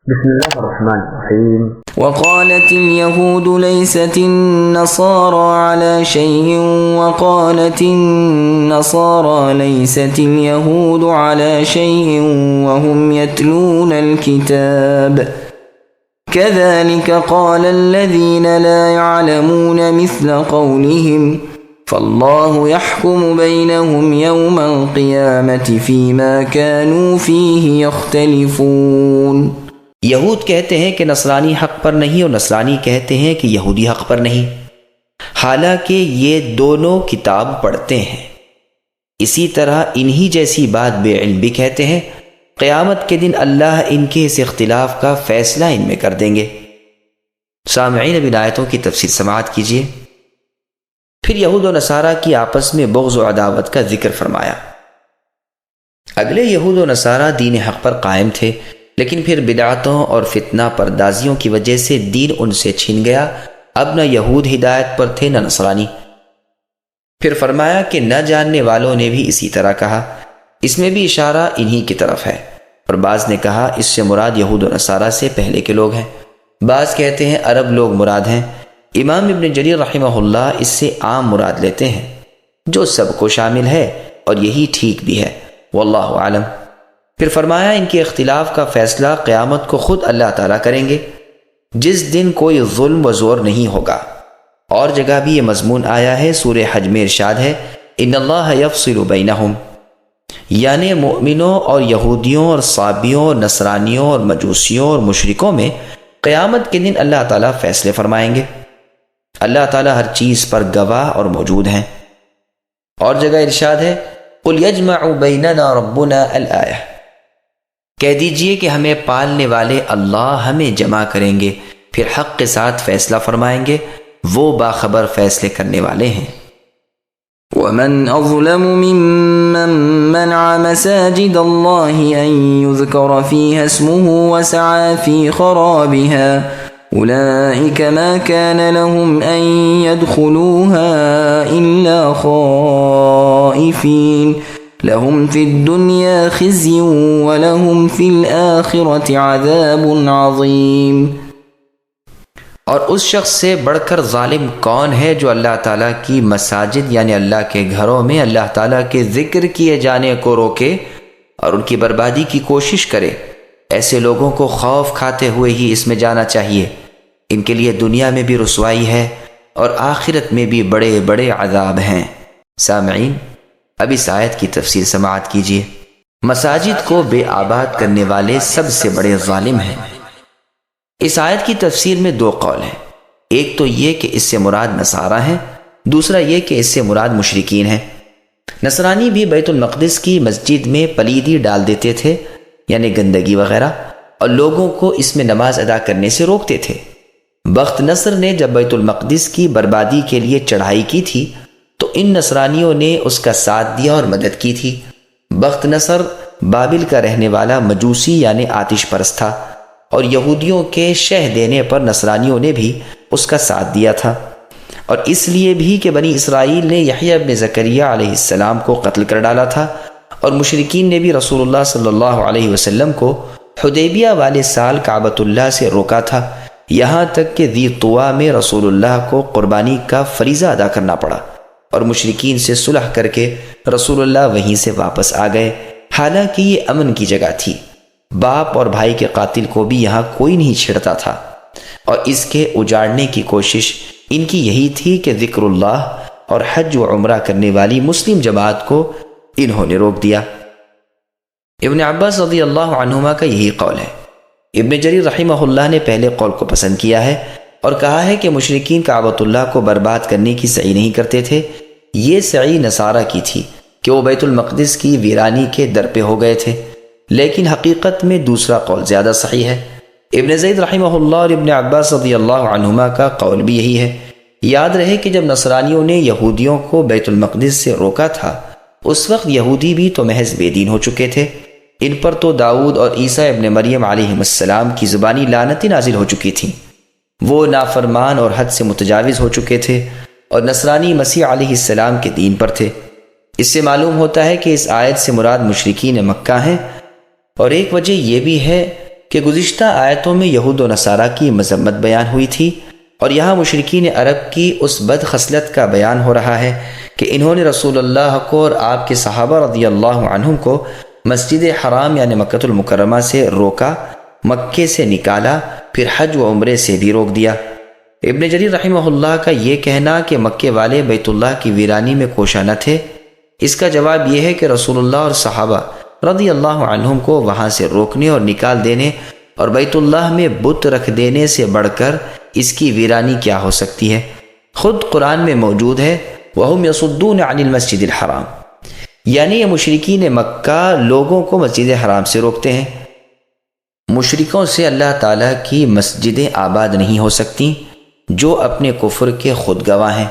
بسم الله الرحمن الرحيم. وقالت اليهود ليست النصارى على شيء وقالت النصارى ليست اليهود على شيء وهم يتلون الكتاب كذلك قال الذين لا يعلمون مثل قولهم فالله يحكم بينهم يوم القيامة فيما كانوا فيه يختلفون. یہود کہتے ہیں کہ نصرانی حق پر نہیں اور نصرانی کہتے ہیں کہ یہودی حق پر نہیں، حالانکہ یہ دونوں کتاب پڑھتے ہیں. اسی طرح انہی جیسی بات بے علم بھی کہتے ہیں. قیامت کے دن اللہ ان کے اس اختلاف کا فیصلہ ان میں کر دیں گے. سامعین، اب ان آیتوں کی تفسیر سماعت کیجیے. پھر یہود و نصارہ کی آپس میں بغض و عداوت کا ذکر فرمایا. اگلے یہود و نصارہ دین حق پر قائم تھے، لیکن پھر بدعتوں اور فتنہ پردازیوں کی وجہ سے دین ان سے چھن گیا. اب نہ یہود ہدایت پر تھے نہ نصرانی. پھر فرمایا کہ نہ جاننے والوں نے بھی اسی طرح کہا. اس میں بھی اشارہ انہی کی طرف ہے. اور بعض نے کہا اس سے مراد یہود و نصارہ سے پہلے کے لوگ ہیں. بعض کہتے ہیں عرب لوگ مراد ہیں. امام ابن جریر رحمہ اللہ اس سے عام مراد لیتے ہیں جو سب کو شامل ہے، اور یہی ٹھیک بھی ہے، واللہ عالم. پھر فرمایا ان کے اختلاف کا فیصلہ قیامت کو خود اللہ تعالیٰ کریں گے، جس دن کوئی ظلم و زور نہیں ہوگا. اور جگہ بھی یہ مضمون آیا ہے. سورہ حج میں ارشاد ہے ان اللہ یفصل بینہم، یعنی مومنوں اور یہودیوں اور صابیوں اور نصرانیوں اور مجوسیوں اور مشرکوں میں قیامت کے دن اللہ تعالیٰ فیصلے فرمائیں گے. اللہ تعالیٰ ہر چیز پر گواہ اور موجود ہیں. اور جگہ ارشاد ہے قل یجمع بیننا ربنا الآیہ، کہہ دیجئے کہ ہمیں پالنے والے اللہ ہمیں جمع کریں گے، پھر حق کے ساتھ فیصلہ فرمائیں گے. وہ باخبر فیصلے کرنے والے ہیں. ومن أظلم ممن منع مساجد الله أن يذكر فيها اسمه وسعى في خرابها أولئك ما كان لهم أن يدخلوها إلا خائفين لهم في الدنيا خزي ولهم في الآخرة عذاب عظيم. اور اس شخص سے بڑھ کر ظالم کون ہے جو اللہ تعالیٰ کی مساجد یعنی اللہ کے گھروں میں اللہ تعالیٰ کے ذکر کیے جانے کو روکے اور ان کی بربادی کی کوشش کرے. ایسے لوگوں کو خوف کھاتے ہوئے ہی اس میں جانا چاہیے. ان کے لیے دنیا میں بھی رسوائی ہے اور آخرت میں بھی بڑے بڑے عذاب ہیں. سامعین، اب اس آیت کی تفسیر سماعت کیجیے. مساجد کو بے آباد کرنے والے سب سے بڑے ظالم ہیں. اس آیت کی تفسیر میں دو قول ہیں. ایک تو یہ کہ اس سے مراد نصارہ ہیں، دوسرا یہ کہ اس سے مراد مشرکین ہیں. نصرانی بھی بیت المقدس کی مسجد میں پلیدی ڈال دیتے تھے، یعنی گندگی وغیرہ، اور لوگوں کو اس میں نماز ادا کرنے سے روکتے تھے. بخت نصر نے جب بیت المقدس کی بربادی کے لیے چڑھائی کی تھی تو ان نصرانیوں نے اس کا ساتھ دیا اور مدد کی تھی. بخت نصر بابل کا رہنے والا مجوسی یعنی آتش پرست تھا، اور یہودیوں کے شہ دینے پر نصرانیوں نے بھی اس کا ساتھ دیا تھا. اور اس لیے بھی کہ بنی اسرائیل نے یحییٰ ابن زکریہ علیہ السلام کو قتل کر ڈالا تھا، اور مشرکین نے بھی رسول اللہ صلی اللہ علیہ وسلم کو حدیبیہ والے سال کعبۃ اللہ سے روکا تھا، یہاں تک کہ ذی طویٰ میں رسول اللہ کو قربانی کا فریضہ ادا کرنا پڑا، اور مشرکین سے صلح کر کے رسول اللہ وہیں سے واپس آ گئے. حالانکہ یہ امن کی جگہ تھی. باپ اور بھائی کے قاتل کو بھی یہاں کوئی نہیں چھڑتا تھا، اور اس کے اجاڑنے کی کوشش ان کی یہی تھی کہ ذکر اللہ اور حج و عمرہ کرنے والی مسلم جماعت کو انہوں نے روک دیا. ابن عباس رضی اللہ عنہما کا یہی قول ہے. ابن جریر رحمہ اللہ نے پہلے قول کو پسند کیا ہے اور کہا ہے کہ مشرکین کعبۃ اللہ کو برباد کرنے کی سعی نہیں کرتے تھے. یہ سعی نصارہ کی تھی کہ وہ بیت المقدس کی ویرانی کے در پہ ہو گئے تھے، لیکن حقیقت میں دوسرا قول زیادہ صحیح ہے. ابن زید رحمہ اللہ اور ابن عباس رضی اللہ عنہما کا قول بھی یہی ہے. یاد رہے کہ جب نصرانیوں نے یہودیوں کو بیت المقدس سے روکا تھا اس وقت یہودی بھی تو محض بے دین ہو چکے تھے. ان پر تو داؤد اور عیسیٰ ابن مریم علیہ السلام کی زبانی لعنتیں نازل ہو چکی تھیں. وہ نافرمان اور حد سے متجاوز ہو چکے تھے، اور نصرانی مسیح علیہ السلام کے دین پر تھے. اس سے معلوم ہوتا ہے کہ اس آیت سے مراد مشرکین مکہ ہیں، اور ایک وجہ یہ بھی ہے کہ گزشتہ آیتوں میں یہود و نصارہ کی مذمت بیان ہوئی تھی، اور یہاں مشرکین عرب کی اس بد خصلت کا بیان ہو رہا ہے کہ انہوں نے رسول اللہ کو اور آپ کے صحابہ رضی اللہ عنہم کو مسجد حرام یعنی مکۃ المکرمہ سے روکا، مکے سے نکالا، پھر حج و عمرے سے بھی روک دیا۔ ابن جریر رحمہ اللہ کا یہ کہنا کہ مکے والے بیت اللہ کی ویرانی میں کوشاں نہ تھے، اس کا جواب یہ ہے کہ رسول اللہ اور صحابہ رضی اللہ عنہم کو وہاں سے روکنے اور نکال دینے اور بیت اللہ میں بت رکھ دینے سے بڑھ کر اس کی ویرانی کیا ہو سکتی ہے؟ خود قرآن میں موجود ہے وَهُمْ يَصُدُّونَ عَنِ الْمَسْجِدِ الْحَرَامِ، یعنی یہ مشرکین مکہ لوگوں کو مسجد حرام سے روکتے ہیں۔ مشرکوں سے اللہ تعالیٰ کی مسجدیں آباد نہیں ہو سکتی جو اپنے کفر کے خود گواہ ہیں،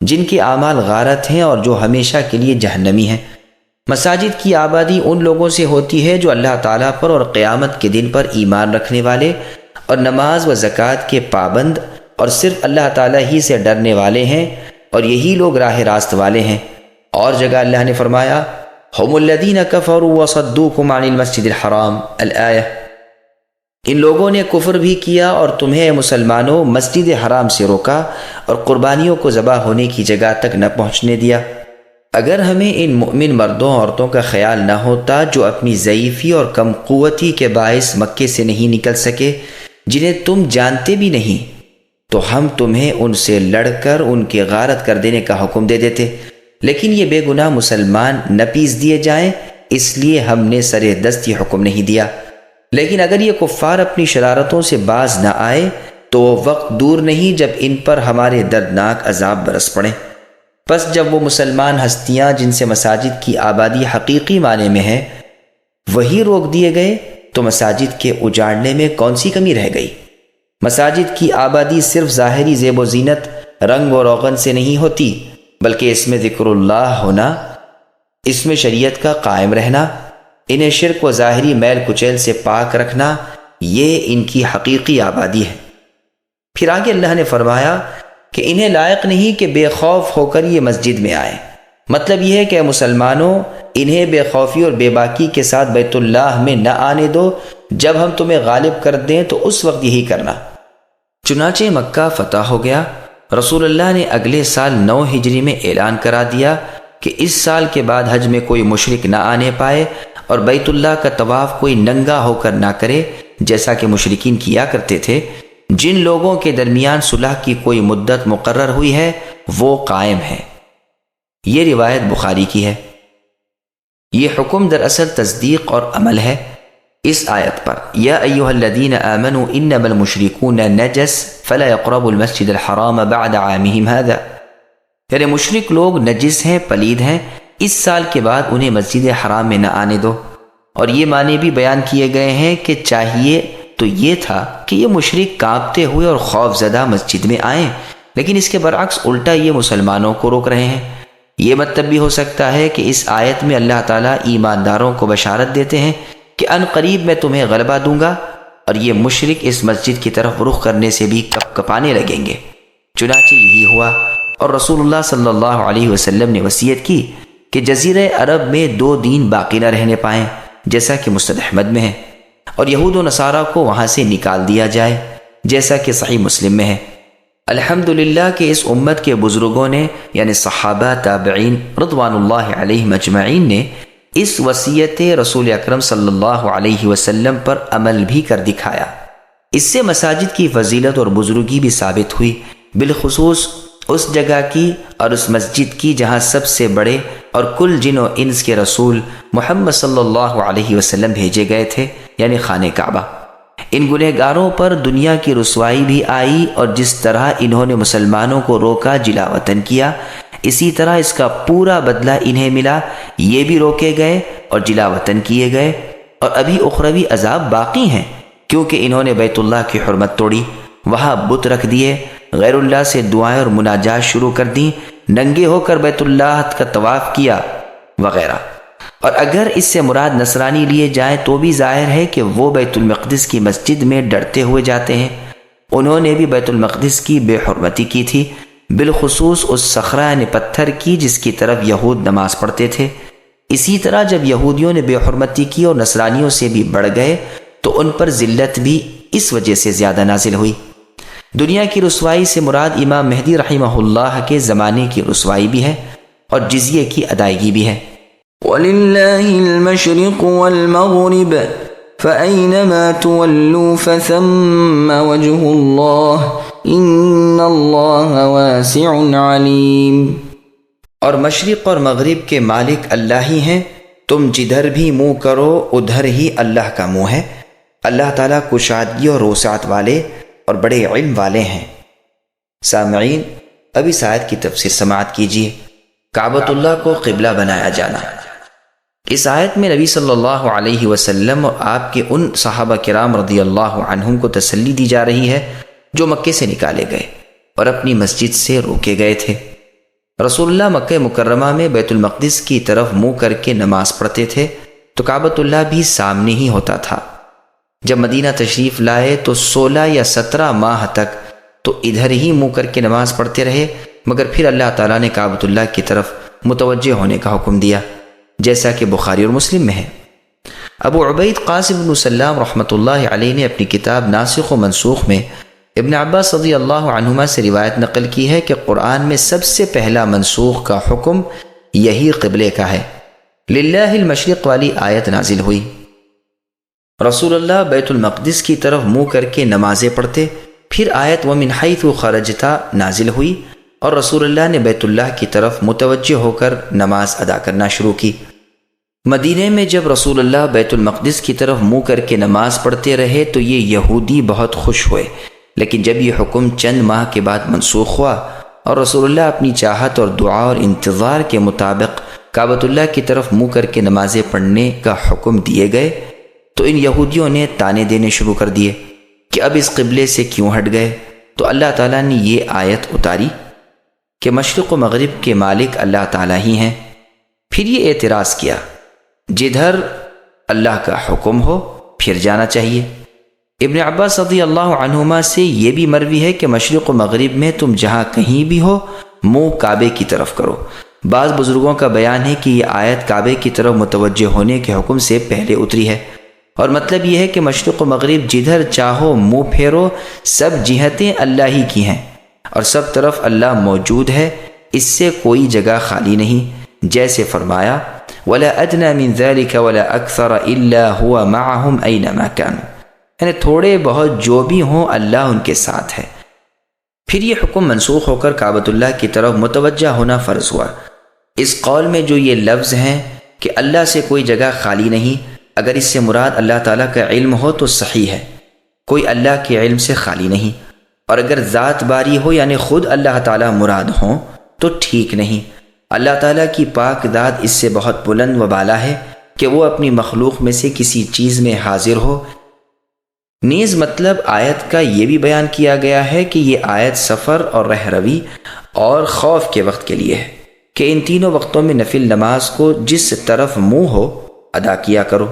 جن کے اعمال غارت ہیں اور جو ہمیشہ کے لیے جہنمی ہیں۔ مساجد کی آبادی ان لوگوں سے ہوتی ہے جو اللہ تعالیٰ پر اور قیامت کے دن پر ایمان رکھنے والے اور نماز و زکوٰۃ کے پابند اور صرف اللہ تعالیٰ ہی سے ڈرنے والے ہیں، اور یہی لوگ راہ راست والے ہیں۔ اور جگہ اللہ نے فرمایا ہم الذین کفروا وصدوکم عن المسجد الحرام الآیہ، ان لوگوں نے کفر بھی کیا اور تمہیں اے مسلمانوں مسجد حرام سے روکا اور قربانیوں کو ذبح ہونے کی جگہ تک نہ پہنچنے دیا۔ اگر ہمیں ان مؤمن مردوں عورتوں کا خیال نہ ہوتا جو اپنی ضعیفی اور کم قوتی کے باعث مکے سے نہیں نکل سکے، جنہیں تم جانتے بھی نہیں، تو ہم تمہیں ان سے لڑ کر ان کی غارت کر دینے کا حکم دے دیتے، لیکن یہ بے گناہ مسلمان نہ پیس دیے جائیں، اس لیے ہم نے سر دست یہ حکم نہیں دیا۔ لیکن اگر یہ کفار اپنی شرارتوں سے باز نہ آئے تو وہ وقت دور نہیں جب ان پر ہمارے دردناک عذاب برس پڑے۔ پس جب وہ مسلمان ہستیاں جن سے مساجد کی آبادی حقیقی معنی میں ہے وہی روک دیے گئے تو مساجد کے اجاڑنے میں کون سی کمی رہ گئی؟ مساجد کی آبادی صرف ظاہری زیب و زینت، رنگ و روغن سے نہیں ہوتی، بلکہ اس میں ذکر اللہ ہونا، اس میں شریعت کا قائم رہنا، انہیں شرک و ظاہری میل کچیل سے پاک رکھنا، یہ ان کی حقیقی آبادی ہے۔ پھر آگے اللہ نے فرمایا کہ انہیں لائق نہیں کہ بے خوف ہو کر یہ مسجد میں آئیں۔ مطلب یہ ہے کہ مسلمانوں انہیں بے خوفی اور بے باکی کے ساتھ بیت اللہ میں نہ آنے دو، جب ہم تمہیں غالب کر دیں تو اس وقت یہی کرنا۔ چنانچہ مکہ فتح ہو گیا۔ رسول اللہ نے اگلے سال 9 ہجری میں اعلان کرا دیا کہ اس سال کے بعد حج میں کوئی مشرک نہ آنے پائے اور بیت اللہ کا طواف کوئی ننگا ہو کر نہ کرے، جیسا کہ مشرکین کیا کرتے تھے۔ جن لوگوں کے درمیان صلح کی کوئی مدت مقرر ہوئی ہے وہ قائم ہے۔ یہ روایت بخاری کی ہے۔ یہ حکم دراصل تصدیق اور عمل ہے اس آیت پر، یا ایھا الذین آمنوا انما المشرکون نجس فلا يقربوا المسجد الحرام بعد عامهم هذا، یعنی مشرک لوگ نجس ہیں، پلید ہیں، اس سال کے بعد انہیں مسجد حرام میں نہ آنے دو۔ اور یہ معنی بھی بیان کیے گئے ہیں کہ چاہیے تو یہ تھا کہ یہ مشرک کانپتے ہوئے اور خوف زدہ مسجد میں آئیں، لیکن اس کے برعکس الٹا یہ مسلمانوں کو روک رہے ہیں۔ یہ مطلب بھی ہو سکتا ہے کہ اس آیت میں اللہ تعالیٰ ایمانداروں کو بشارت دیتے ہیں کہ ان قریب میں تمہیں غلبہ دوں گا، اور یہ مشرک اس مسجد کی طرف رخ کرنے سے بھی کپ کپانے لگیں گے۔ چنانچہ یہی ہوا، اور رسول اللہ صلی اللہ علیہ وسلم نے وصیت کی کہ جزیرہ عرب میں 2 دن باقی نہ رہنے پائیں، جیسا کہ مسند احمد میں ہے، اور یہود و نصارہ کو وہاں سے نکال دیا جائے، جیسا کہ صحیح مسلم میں ہے۔ الحمدللہ کہ اس امت کے بزرگوں نے یعنی صحابہ، تابعین رضوان اللہ علیہم اجمعین نے اس وصیت رسول اکرم صلی اللہ علیہ وسلم پر عمل بھی کر دکھایا۔ اس سے مساجد کی فضیلت اور بزرگی بھی ثابت ہوئی، بالخصوص اس جگہ کی اور اس مسجد کی جہاں سب سے بڑے اور کل جن و انس کے رسول محمد صلی اللہ علیہ وسلم بھیجے گئے تھے، یعنی خانہ کعبہ۔ ان گنہگاروں پر دنیا کی رسوائی بھی آئی، اور جس طرح انہوں نے مسلمانوں کو روکا، جلا وطن کیا، اسی طرح اس کا پورا بدلہ انہیں ملا۔ یہ بھی روکے گئے اور جلا وطن کیے گئے، اور ابھی اخروی عذاب باقی ہیں، کیونکہ انہوں نے بیت اللہ کی حرمت توڑی، وہاں بت رکھ دیے، غیر اللہ سے دعائیں اور مناجات شروع کر دیں، ننگے ہو کر بیت اللہ کا طواف کیا وغیرہ۔ اور اگر اس سے مراد نصرانی لیے جائیں تو بھی ظاہر ہے کہ وہ بیت المقدس کی مسجد میں ڈرتے ہوئے جاتے ہیں۔ انہوں نے بھی بیت المقدس کی بے حرمتی کی تھی، بالخصوص اس صخرہ یعنی پتھر کی جس کی طرف یہود نماز پڑھتے تھے۔ اسی طرح جب یہودیوں نے بے حرمتی کی اور نصرانیوں سے بھی بڑھ گئے تو ان پر ذلت بھی اس وجہ سے زیادہ نازل ہوئی۔ دنیا کی رسوائی سے مراد امام مہدی رحمہ اللہ کے زمانے کی رسوائی بھی ہے اور جزیے کی ادائیگی بھی ہے۔ وَلِلَّهِ الْمَشْرِقُ وَالْمَغْرِبُ فَأَيْنَمَا تُوَلُّوا فَثَمَّ وَجْهُ اللَّهِ إِنَّ اللَّهَ وَاسِعٌ عَلِيمٌ۔ اور مشرق اور مغرب کے مالک اللہ ہی ہیں، تم جدھر بھی منہ کرو ادھر ہی اللہ کا منہ ہے۔ اللہ تعالیٰ کشادگی اور وسعت والے اور بڑے علم والے ہیں۔ سامعین، اب اس آیت کی تفسیر سماعت کیجیے۔ کعبۃ اللہ کو قبلہ بنایا جانا۔ اس آیت میں نبی صلی اللہ علیہ وسلم اور آپ کے ان صحابہ کرام رضی اللہ عنہم کو تسلی دی جا رہی ہے جو مکے سے نکالے گئے اور اپنی مسجد سے روکے گئے تھے۔ رسول اللہ مکہ مکرمہ میں بیت المقدس کی طرف منہ کر کے نماز پڑھتے تھے تو کعبۃ اللہ بھی سامنے ہی ہوتا تھا۔ جب مدینہ تشریف لائے تو 16 یا 17 ماہ تک تو ادھر ہی منہ کر کے نماز پڑھتے رہے، مگر پھر اللہ تعالیٰ نے کعبۃ اللہ کی طرف متوجہ ہونے کا حکم دیا، جیسا کہ بخاری اور مسلم میں ہے۔ ابو عبید قاسم بن سلام رحمۃ اللہ علیہ نے اپنی کتاب ناسخ و منسوخ میں ابن عباس رضی اللہ عنہما سے روایت نقل کی ہے کہ قرآن میں سب سے پہلا منسوخ کا حکم یہی قبلے کا ہے۔ للہ المشرق والی آیت نازل ہوئی۔ رسول اللہ بیت المقدس کی طرف منہ کر کے نمازیں پڑھتے، پھر آیت وَمِنْ حَيْثُ خَرَجْتَ نازل ہوئی اور رسول اللہ نے بیت اللہ کی طرف متوجہ ہو کر نماز ادا کرنا شروع کی۔ مدینے میں جب رسول اللہ بیت المقدس کی طرف منہ کر کے نماز پڑھتے رہے تو یہ یہودی بہت خوش ہوئے، لیکن جب یہ حکم چند ماہ کے بعد منسوخ ہوا اور رسول اللہ اپنی چاہت اور دعا اور انتظار کے مطابق کعبۃ اللہ کی طرف منہ کر کے نمازیں پڑھنے کا حکم دیے گئے تو ان یہودیوں نے طعنے دینے شروع کر دیے کہ اب اس قبلے سے کیوں ہٹ گئے۔ تو اللہ تعالیٰ نے یہ آیت اتاری کہ مشرق و مغرب کے مالک اللہ تعالیٰ ہی ہیں۔ پھر یہ اعتراض کیا، جدھر اللہ کا حکم ہو پھر جانا چاہیے۔ ابن عباس رضی اللہ عنہما سے یہ بھی مروی ہے کہ مشرق و مغرب میں تم جہاں کہیں بھی ہو منہ کعبے کی طرف کرو۔ بعض بزرگوں کا بیان ہے کہ یہ آیت کعبے کی طرف متوجہ ہونے کے حکم سے پہلے اتری ہے، اور مطلب یہ ہے کہ مشرق و مغرب جدھر چاہو منہ پھیرو، سب جہتیں اللہ ہی کی ہیں اور سب طرف اللہ موجود ہے، اس سے کوئی جگہ خالی نہیں، جیسے فرمایا وَلَا أَدْنَى مِنْ ذَلِكَ وَلَا أَكْثَرَ إِلَّا هُوَ مَعَهُمْ أَيْنَمَا كَانُوا، یعنی تھوڑے بہت جو بھی ہوں اللہ ان کے ساتھ ہے۔ پھر یہ حکم منسوخ ہو کر کعبۃ اللہ کی طرف متوجہ ہونا فرض ہوا۔ اس قول میں جو یہ لفظ ہیں کہ اللہ سے کوئی جگہ خالی نہیں، اگر اس سے مراد اللہ تعالیٰ کا علم ہو تو صحیح ہے، کوئی اللہ کے علم سے خالی نہیں، اور اگر ذات باری ہو یعنی خود اللہ تعالیٰ مراد ہوں تو ٹھیک نہیں۔ اللہ تعالیٰ کی پاک ذات اس سے بہت بلند و بالا ہے کہ وہ اپنی مخلوق میں سے کسی چیز میں حاضر ہو۔ نیز مطلب آیت کا یہ بھی بیان کیا گیا ہے کہ یہ آیت سفر اور رہروی اور خوف کے وقت کے لیے ہے کہ ان تینوں وقتوں میں نفل نماز کو جس طرف منہ ہو ادا کیا کرو۔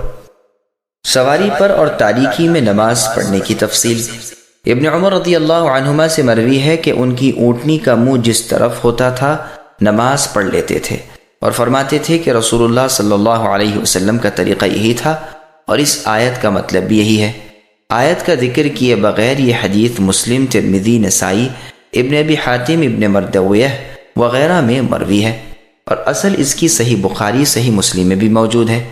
سواری پر اور تاریکی میں نماز پڑھنے کی تفصیل۔ ابن عمر رضی اللہ عنہما سے مروی ہے کہ ان کی اونٹنی کا منہ جس طرف ہوتا تھا نماز پڑھ لیتے تھے، اور فرماتے تھے کہ رسول اللہ صلی اللہ علیہ وسلم کا طریقہ یہی تھا، اور اس آیت کا مطلب بھی یہی ہے۔ آیت کا ذکر کیے بغیر یہ حدیث مسلم، ترمذی، نسائی، ابن ابی حاتم، ابن مردویہ وغیرہ میں مروی ہے، اور اصل اس کی صحیح بخاری، صحیح مسلم میں بھی موجود ہے۔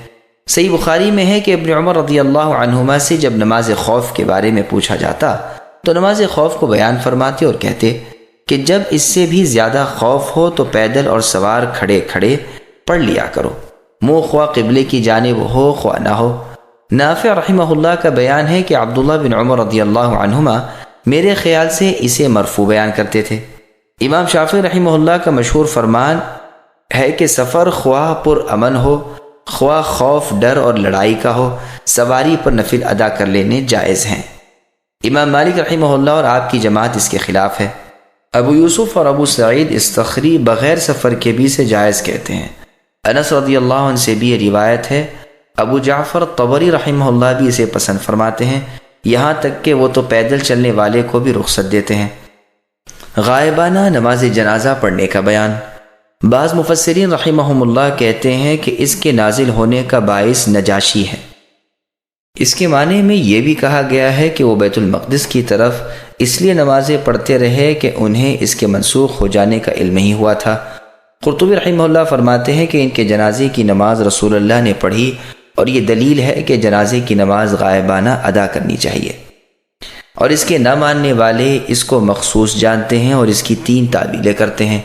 صحیح بخاری میں ہے کہ ابن عمر رضی اللہ عنہما سے جب نماز خوف کے بارے میں پوچھا جاتا تو نماز خوف کو بیان فرماتے اور کہتے کہ جب اس سے بھی زیادہ خوف ہو تو پیدل اور سوار کھڑے کھڑے پڑھ لیا کرو، منہ خواہ قبلے کی جانب ہو خواہ نہ ہو۔ نافع رحمہ اللہ کا بیان ہے کہ عبداللہ بن عمر رضی اللہ عنہما میرے خیال سے اسے مرفوع بیان کرتے تھے۔ امام شافعی رحمہ اللہ کا مشہور فرمان ہے کہ سفر خواہ پر امن ہو، خواہ خوف، ڈر اور لڑائی کا ہو، سواری پر نفل ادا کر لینے جائز ہیں۔ امام مالک رحمہ اللہ اور آپ کی جماعت اس کے خلاف ہے۔ ابو یوسف اور ابو سعید استخری بغیر سفر کے بھی سے جائز کہتے ہیں۔ انس رضی اللہ عنہ سے بھی یہ روایت ہے۔ ابو جعفر طبری رحمہ اللہ بھی اسے پسند فرماتے ہیں، یہاں تک کہ وہ تو پیدل چلنے والے کو بھی رخصت دیتے ہیں۔ غائبانہ نماز جنازہ پڑھنے کا بیان۔ بعض مفسرین رحمہم اللہ کہتے ہیں کہ اس کے نازل ہونے کا باعث نجاشی ہے۔ اس کے معنی میں یہ بھی کہا گیا ہے کہ وہ بیت المقدس کی طرف اس لیے نمازیں پڑھتے رہے کہ انہیں اس کے منسوخ ہو جانے کا علم نہیں ہوا تھا۔ قرطبی رحمہ اللہ فرماتے ہیں کہ ان کے جنازے کی نماز رسول اللہ نے پڑھی، اور یہ دلیل ہے کہ جنازے کی نماز غائبانہ ادا کرنی چاہیے، اور اس کے نہ ماننے والے اس کو مخصوص جانتے ہیں اور اس کی 3 تعویلیں کرتے ہیں۔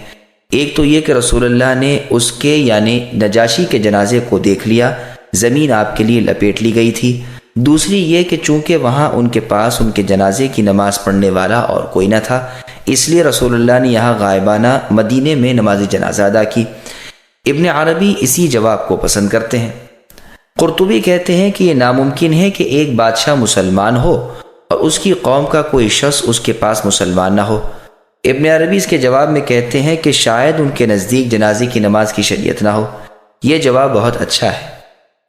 ایک تو یہ کہ رسول اللہ نے اس کے یعنی نجاشی کے جنازے کو دیکھ لیا، زمین آپ کے لیے لپیٹ لی گئی تھی۔ دوسری یہ کہ چونکہ وہاں ان کے پاس ان کے جنازے کی نماز پڑھنے والا اور کوئی نہ تھا، اس لیے رسول اللہ نے یہاں غائبانہ مدینے میں نماز جنازہ ادا کی۔ ابن عربی اسی جواب کو پسند کرتے ہیں۔ قرطبی کہتے ہیں کہ یہ ناممکن ہے کہ ایک بادشاہ مسلمان ہو اور اس کی قوم کا کوئی شخص اس کے پاس مسلمان نہ ہو۔ ابن عربی اس کے جواب میں کہتے ہیں کہ شاید ان کے نزدیک جنازے کی نماز کی شریعت نہ ہو۔ یہ جواب بہت اچھا ہے۔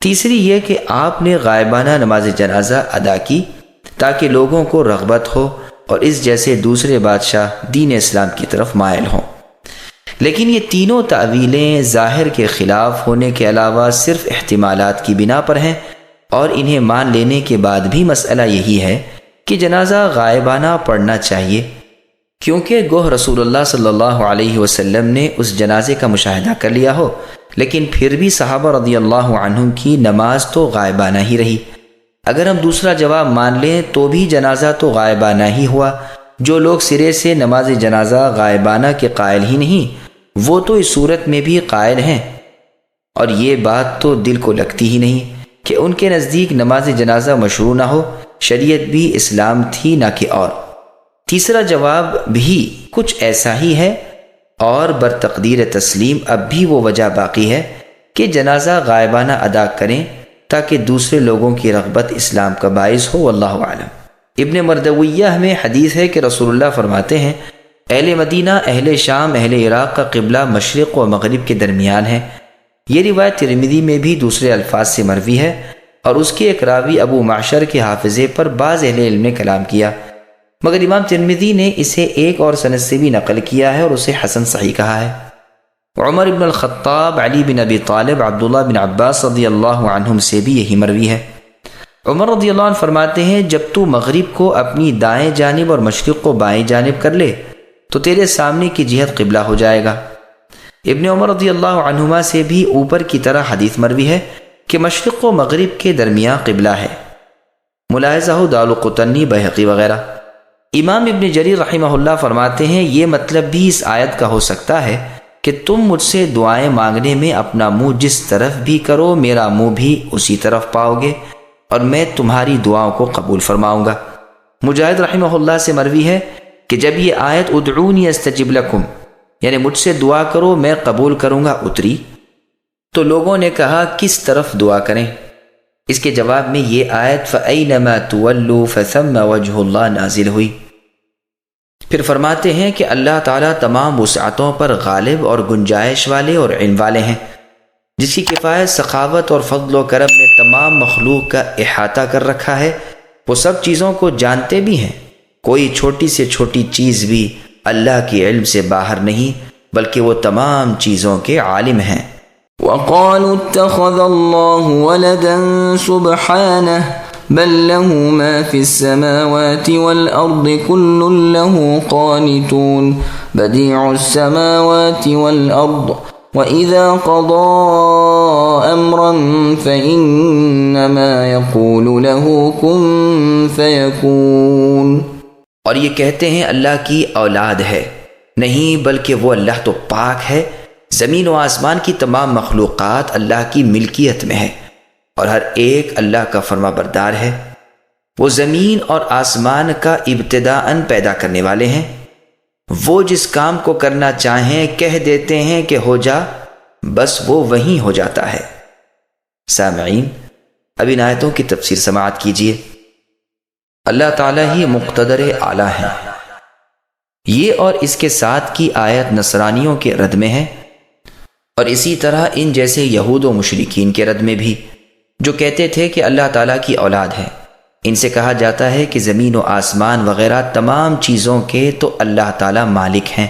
تیسری یہ کہ آپ نے غائبانہ نماز جنازہ ادا کی تاکہ لوگوں کو رغبت ہو اور اس جیسے دوسرے بادشاہ دین اسلام کی طرف مائل ہوں۔ لیکن یہ تینوں تعویلیں ظاہر کے خلاف ہونے کے علاوہ صرف احتمالات کی بنا پر ہیں، اور انہیں مان لینے کے بعد بھی مسئلہ یہی ہے کہ جنازہ غائبانہ پڑھنا چاہیے، کیونکہ گوہ رسول اللہ صلی اللہ علیہ وسلم نے اس جنازے کا مشاہدہ کر لیا ہو، لیکن پھر بھی صحابہ رضی اللہ عنہم کی نماز تو غائبانہ ہی رہی۔ اگر ہم دوسرا جواب مان لیں تو بھی جنازہ تو غائبانہ ہی ہوا۔ جو لوگ سرے سے نماز جنازہ غائبانہ کے قائل ہی نہیں، وہ تو اس صورت میں بھی قائل ہیں، اور یہ بات تو دل کو لگتی ہی نہیں کہ ان کے نزدیک نماز جنازہ مشروع نہ ہو، شریعت بھی اسلام تھی نہ کہ اور۔ تیسرا جواب بھی کچھ ایسا ہی ہے، اور برتقدیر تسلیم اب بھی وہ وجہ باقی ہے کہ جنازہ غائبانہ ادا کریں تاکہ دوسرے لوگوں کی رغبت اسلام کا باعث ہو، واللہ اعلم۔ ابن مردویہ میں حدیث ہے کہ رسول اللہ فرماتے ہیں، اہل مدینہ، اہل شام، اہل عراق کا قبلہ مشرق و مغرب کے درمیان ہے۔ یہ روایت ترمذی میں بھی دوسرے الفاظ سے مروی ہے، اور اس کے ایک راوی ابو معشر کے حافظے پر بعض اہل علم نے کلام کیا، مگر امام ترمذی نے اسے ایک اور سند سے بھی نقل کیا ہے اور اسے حسن صحیح کہا ہے۔ عمر بن الخطاب، علی بن ابی طالب، عبداللہ بن عباس رضی اللہ عنہم سے بھی یہی مروی ہے۔ عمر رضی اللہ عنہ فرماتے ہیں، جب تو مغرب کو اپنی دائیں جانب اور مشرق کو بائیں جانب کر لے تو تیرے سامنے کی جہت قبلہ ہو جائے گا۔ ابن عمر رضی اللہ عنہما سے بھی اوپر کی طرح حدیث مروی ہے کہ مشرق و مغرب کے درمیان قبلہ ہے۔ ملاحظہ ہو دارقطنی، بہقی وغیرہ۔ امام ابن جریر رحمہ اللہ فرماتے ہیں، یہ مطلب بھی اس آیت کا ہو سکتا ہے کہ تم مجھ سے دعائیں مانگنے میں اپنا منہ جس طرف بھی کرو، میرا منہ بھی اسی طرف پاؤ گے، اور میں تمہاری دعاؤں کو قبول فرماؤں گا۔ مجاہد رحمہ اللہ سے مروی ہے کہ جب یہ آیت ادعونی استجب لکم، یعنی مجھ سے دعا کرو میں قبول کروں گا، اتری تو لوگوں نے کہا کس طرف دعا کریں؟ اس کے جواب میں یہ آیت فَأَيْنَمَا تُوَلُّوا فَثَمَّ وَجْهُ اللَّهِ نازل ہوئی۔ پھر فرماتے ہیں کہ اللہ تعالیٰ تمام وسعتوں پر غالب اور گنجائش والے اور علم والے ہیں، جس کی کفایت سخاوت اور فضل و کرم نے تمام مخلوق کا احاطہ کر رکھا ہے۔ وہ سب چیزوں کو جانتے بھی ہیں، کوئی چھوٹی سے چھوٹی چیز بھی اللہ کے علم سے باہر نہیں، بلکہ وہ تمام چیزوں کے عالم ہیں۔ وقالوا اتخذ الله ولدا سبحانه بل له ما في السماوات والأرض كل له قانتون بديع السماوات والأرض وإذا قضى أمرا فإنما يقول له كن فيكون۔ اور یہ کہتے ہیں اللہ کی اولاد ہے، نہیں بلکہ وہ اللہ تو پاک ہے، زمین و آسمان کی تمام مخلوقات اللہ کی ملکیت میں ہے، اور ہر ایک اللہ کا فرما بردار ہے۔ وہ زمین اور آسمان کا ابتداءً پیدا کرنے والے ہیں، وہ جس کام کو کرنا چاہیں کہہ دیتے ہیں کہ ہو جا، بس وہ وہیں ہو جاتا ہے۔ سامعین، اب ان آیتوں کی تفسیر سماعت کیجیے۔ اللہ تعالیٰ ہی مقتدر اعلیٰ ہے۔ یہ اور اس کے ساتھ کی آیت نصرانیوں کے رد میں ہے، اور اسی طرح ان جیسے یہود و مشرکین کے رد میں بھی، جو کہتے تھے کہ اللہ تعالیٰ کی اولاد ہے۔ ان سے کہا جاتا ہے کہ زمین و آسمان وغیرہ تمام چیزوں کے تو اللہ تعالیٰ مالک ہیں،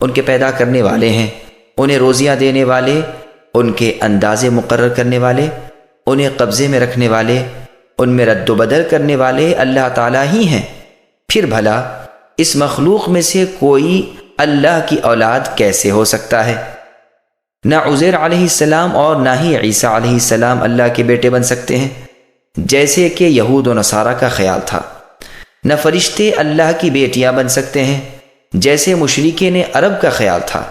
ان کے پیدا کرنے والے ہیں، انہیں روزیاں دینے والے، ان کے اندازے مقرر کرنے والے، انہیں قبضے میں رکھنے والے، ان میں رد و بدل کرنے والے اللہ تعالیٰ ہی ہیں۔ پھر بھلا اس مخلوق میں سے کوئی اللہ کی اولاد کیسے ہو سکتا ہے؟ نہ عزیر علیہ السلام اور نہ ہی عیسیٰ علیہ السلام اللہ کے بیٹے بن سکتے ہیں، جیسے کہ یہود و نصارہ کا خیال تھا۔ نہ فرشتے اللہ کی بیٹیاں بن سکتے ہیں، جیسے مشرکین عرب کا خیال تھا،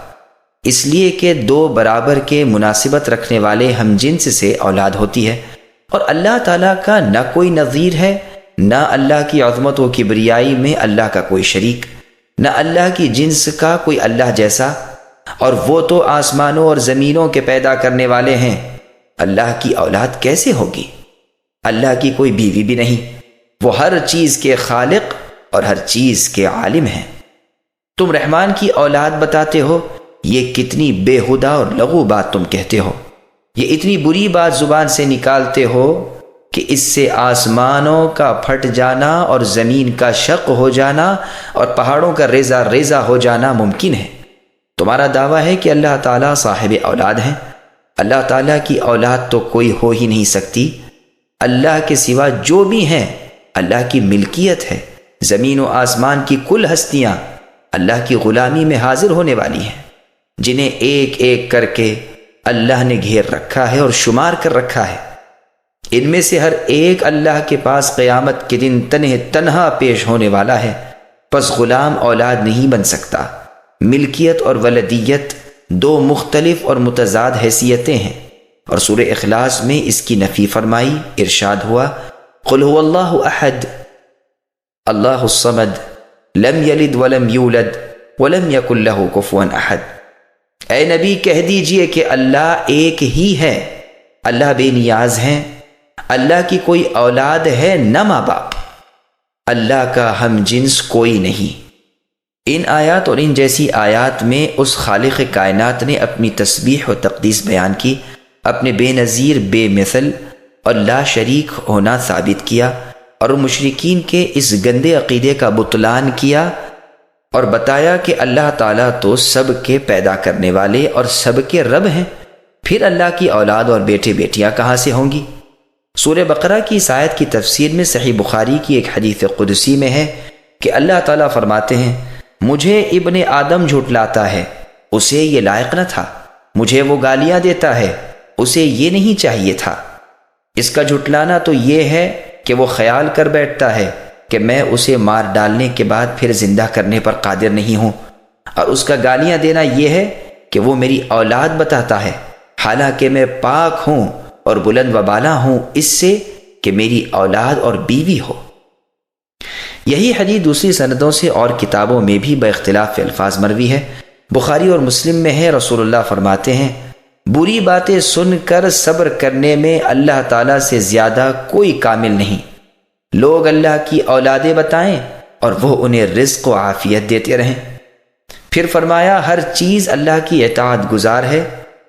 اس لیے کہ دو برابر کے مناسبت رکھنے والے ہم جنس سے اولاد ہوتی ہے، اور اللہ تعالیٰ کا نہ کوئی نظیر ہے، نہ اللہ کی عظمت و کبریائی میں اللہ کا کوئی شریک، نہ اللہ کی جنس کا کوئی اللہ جیسا، اور وہ تو آسمانوں اور زمینوں کے پیدا کرنے والے ہیں، اللہ کی اولاد کیسے ہوگی؟ اللہ کی کوئی بیوی بھی نہیں، وہ ہر چیز کے خالق اور ہر چیز کے عالم ہیں۔ تم رحمان کی اولاد بتاتے ہو، یہ کتنی بےہودہ اور لغو بات تم کہتے ہو، یہ اتنی بری بات زبان سے نکالتے ہو کہ اس سے آسمانوں کا پھٹ جانا اور زمین کا شق ہو جانا اور پہاڑوں کا ریزہ ریزہ ہو جانا ممکن ہے۔ تمہارا دعویٰ ہے کہ اللہ تعالیٰ صاحب اولاد ہیں۔ اللہ تعالیٰ کی اولاد تو کوئی ہو ہی نہیں سکتی۔ اللہ کے سوا جو بھی ہیں اللہ کی ملکیت ہے۔ زمین و آسمان کی کل ہستیاں اللہ کی غلامی میں حاضر ہونے والی ہیں، جنہیں ایک ایک کر کے اللہ نے گھیر رکھا ہے اور شمار کر رکھا ہے۔ ان میں سے ہر ایک اللہ کے پاس قیامت کے دن تنہا پیش ہونے والا ہے، پس غلام اولاد نہیں بن سکتا۔ ملکیت اور ولدیت دو مختلف اور متضاد حیثیتیں ہیں، اور سورہ اخلاص میں اس کی نفی فرمائی۔ ارشاد ہوا، قل هو اللہ احد اللہ الصمد لم یلد ولم یولد ولم یکن لہ کفوا احد۔ اے نبی کہہ دیجئے کہ اللہ ایک ہی ہے، اللہ بے نیاز ہیں، اللہ کی کوئی اولاد ہے نہ ماں باپ، اللہ کا ہم جنس کوئی نہیں۔ ان آیات اور ان جیسی آیات میں اس خالق کائنات نے اپنی تسبیح و تقدیس بیان کی، اپنے بے نظیر بے مثل اور لا شریک ہونا ثابت کیا، اور مشرکین کے اس گندے عقیدے کا بطلان کیا، اور بتایا کہ اللہ تعالیٰ تو سب کے پیدا کرنے والے اور سب کے رب ہیں، پھر اللہ کی اولاد اور بیٹے بیٹیاں کہاں سے ہوں گی؟ سورہ بقرہ کی اس آیت کی تفسیر میں صحیح بخاری کی ایک حدیث قدسی میں ہے کہ اللہ تعالیٰ فرماتے ہیں، مجھے ابن آدم جھٹلاتا ہے، اسے یہ لائق نہ تھا، مجھے وہ گالیاں دیتا ہے، اسے یہ نہیں چاہیے تھا۔ اس کا جھٹلانا تو یہ ہے کہ وہ خیال کر بیٹھتا ہے کہ میں اسے مار ڈالنے کے بعد پھر زندہ کرنے پر قادر نہیں ہوں، اور اس کا گالیاں دینا یہ ہے کہ وہ میری اولاد بتاتا ہے، حالانکہ میں پاک ہوں اور بلند و بالا ہوں اس سے کہ میری اولاد اور بیوی ہو۔ یہی حدیث دوسری سندوں سے اور کتابوں میں بھی بے اختلاف الفاظ مروی ہے۔ بخاری اور مسلم میں ہے، رسول اللہ فرماتے ہیں، بری باتیں سن کر صبر کرنے میں اللہ تعالیٰ سے زیادہ کوئی کامل نہیں۔ لوگ اللہ کی اولادیں بتائیں اور وہ انہیں رزق و عافیت دیتے رہیں۔ پھر فرمایا، ہر چیز اللہ کی اطاعت گزار ہے،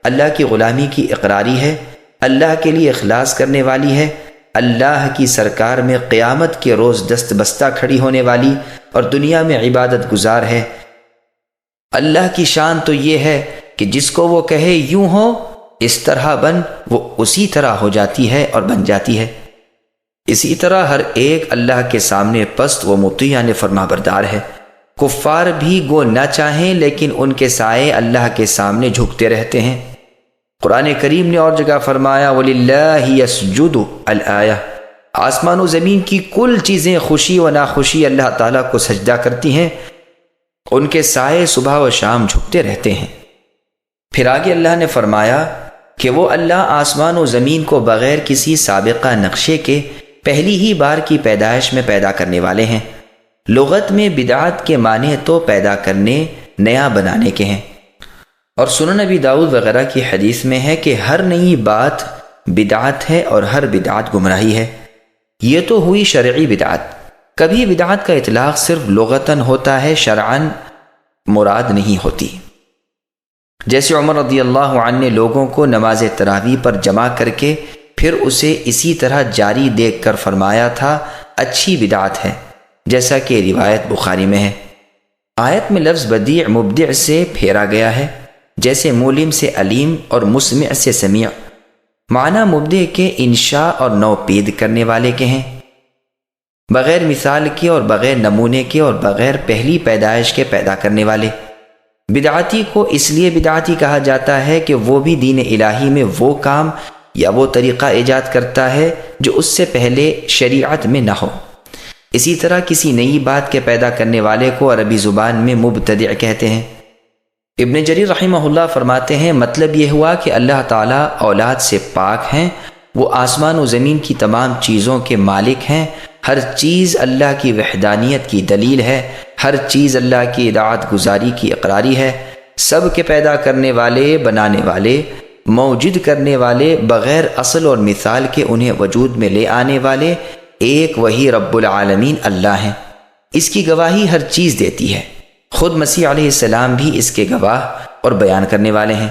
اللہ کی غلامی کی اقراری ہے، اللہ کے لیے اخلاص کرنے والی ہے، اللہ کی سرکار میں قیامت کے روز دست بستہ کھڑی ہونے والی اور دنیا میں عبادت گزار ہے۔ اللہ کی شان تو یہ ہے کہ جس کو وہ کہے یوں ہو، اس طرح بن، وہ اسی طرح ہو جاتی ہے اور بن جاتی ہے۔ اسی طرح ہر ایک اللہ کے سامنے پست و مطیع یعنی فرما بردار ہے۔ کفار بھی گو نہ چاہیں لیکن ان کے سائے اللہ کے سامنے جھکتے رہتے ہیں۔ قرآن کریم نے اور جگہ فرمایا، وَلِلَّهِ يَسْجُدُ الآیہ، آسمان و زمین کی کل چیزیں خوشی و ناخوشی اللہ تعالیٰ کو سجدہ کرتی ہیں، ان کے سائے صبح و شام جھکتے رہتے ہیں۔ پھر آگے اللہ نے فرمایا کہ وہ اللہ آسمان و زمین کو بغیر کسی سابقہ نقشے کے پہلی ہی بار کی پیدائش میں پیدا کرنے والے ہیں۔ لغت میں بدعت کے معنی تو پیدا کرنے، نیا بنانے کے ہیں، اور سنن نبی داؤد وغیرہ کی حدیث میں ہے کہ ہر نئی بات بدعت ہے اور ہر بدعت گمراہی ہے۔ یہ تو ہوئی شرعی بدعت۔ کبھی بدعت کا اطلاق صرف لغتاً ہوتا ہے، شرعاً مراد نہیں ہوتی۔ جیسے عمر رضی اللہ عنہ نے لوگوں کو نماز تراویح پر جمع کر کے پھر اسے اسی طرح جاری دیکھ کر فرمایا تھا، اچھی بدعت ہے، جیسا کہ روایت بخاری میں ہے۔ آیت میں لفظ بدیع مبدع سے پھیرا گیا ہے، جیسے مولم سے علیم اور مسمع سے سمیع۔ معنی مبدع کے انشاء اور نوپید کرنے والے کے ہیں، بغیر مثال کے اور بغیر نمونے کے اور بغیر پہلی پیدائش کے پیدا کرنے والے۔ بدعتی کو اس لیے بدعتی کہا جاتا ہے کہ وہ بھی دین الہی میں وہ کام یا وہ طریقہ ایجاد کرتا ہے جو اس سے پہلے شریعت میں نہ ہو۔ اسی طرح کسی نئی بات کے پیدا کرنے والے کو عربی زبان میں مبتدع کہتے ہیں۔ ابن جریر رحمہ اللہ فرماتے ہیں مطلب یہ ہوا کہ اللہ تعالیٰ اولاد سے پاک ہیں، وہ آسمان و زمین کی تمام چیزوں کے مالک ہیں، ہر چیز اللہ کی وحدانیت کی دلیل ہے، ہر چیز اللہ کی اطاعت گزاری کی اقراری ہے، سب کے پیدا کرنے والے، بنانے والے، موجود کرنے والے، بغیر اصل اور مثال کے انہیں وجود میں لے آنے والے ایک وہی رب العالمین اللہ ہیں۔ اس کی گواہی ہر چیز دیتی ہے، خود مسیح علیہ السلام بھی اس کے گواہ اور بیان کرنے والے ہیں۔